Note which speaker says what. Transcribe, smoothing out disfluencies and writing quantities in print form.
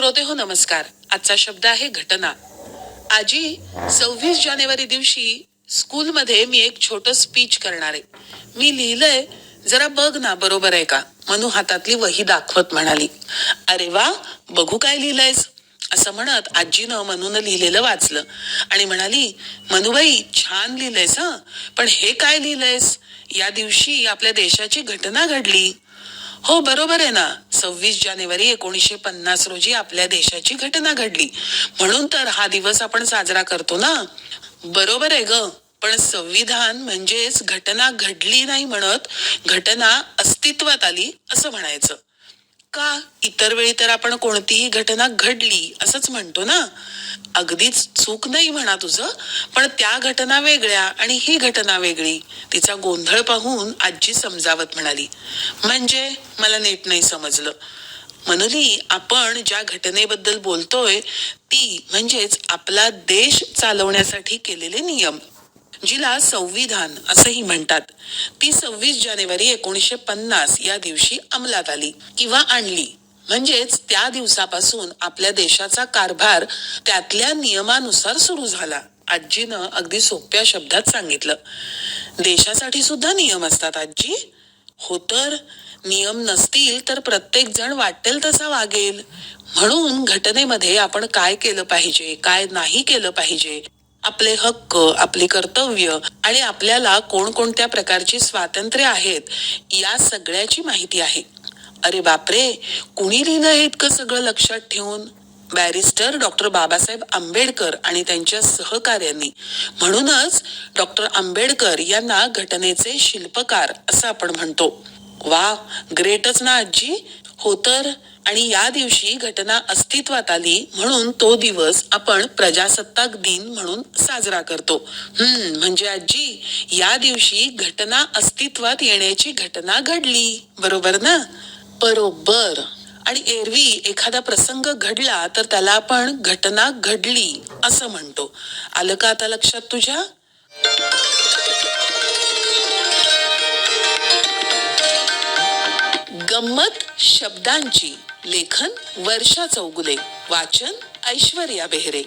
Speaker 1: श्रोते हो नमस्कार. आजचा शब्द आहे घटना. आजी, 26 जानेवारी दिवशी स्कूलमध्ये मी एक छोटं स्पीच करणार आहे. मी लिहिलंय, जरा बघ ना बरोबर आहे का. मनू हातातली वही दाखवत म्हणाली. अरे वा, बघू काय लिहिलंयस. असं म्हणत आजीनं मनूनं लिहिलेलं वाचलं आणि म्हणाली, मनुबाई छान लिहिलंयस हं, पण हे काय लिहिलंयस. या दिवशी आपल्या देशाची घटना घडली. हो बरोबर आहे ना, 26 जानेवारी 1950 रोजी आपल्या देशाची घटना घडली. म्हणून तर हा दिवस आपण साजरा करतो ना. बरोबर आहे ग, पण संविधान म्हणजेच घटना घडली नाही म्हणत, घटना अस्तित्वात आली असं म्हणायचं. का, इतर वेळी तर आपण कोणतीही घटना घडली असंच म्हणतो ना. अगदीच चूक नाही म्हणा तुझं, पण त्या घटना वेगळ्या आणि ही घटना वेगळी. तिचा गोंधळ पाहून आजी समजावत म्हणाली. म्हणजे मला नीट नाही समजलं. म्हणली, आपण ज्या घटनेबद्दल बोलतोय ती म्हणजेच आपला देश चालवण्यासाठी केलेले नियम, जिला संविधान असंही म्हणतात, ती 26 जानेवारी 1950 या दिवशी अंमलात आली किंवा आणली. म्हणजेच त्या दिवसापासून आपल्या देशाचा कारभार त्यातल्या नियमानुसार सुरू झाला. आजीनं अगदी सोप्या शब्दात सांगितलं. देशासाठी सुद्धा नियम असतात आजी. हो तर, नियम नसतील तर प्रत्येक जण वाटेल तसा वागेल. म्हणून घटनेमध्ये आपण काय केलं पाहिजे, काय नाही केलं पाहिजे, आपले हक्क, आपली कर्तव्य आणि आपल्याला कोणकोणत्या प्रकारची स्वातंत्र्य आहेत, या सगळ्याची माहिती आहे. अरे बापरे, कुणी लिहिलं हे इतकं सगळं लक्षात ठेवून. बॅरिस्टर डॉक्टर बाबासाहेब आंबेडकर आणि त्यांच्या सहकार्यांनी. म्हणूनच डॉक्टर आंबेडकर यांना घटनेचे शिल्पकार असं आपण म्हणतो. वा, ग्रेटच ना आजी. हो तर, आणि या दिवशी घटना अस्तित्वात आली म्हणून तो दिवस आपण प्रजासत्ताक दिन म्हणून साजरा करतो. म्हणजे आजी, या दिवशी घटना अस्तित्वात येण्याची घटना घडली, बरोबर ना. बरोबर. आणि एरवी एखादा प्रसंग घडला तर त्याला आपण घटना घडली असं म्हणतो. आलं का आता लक्षात तुझ्या. गंमत शब्दांची. लेखन वर्षा चौगुले. वाचन ऐश्वर्या बेहरे.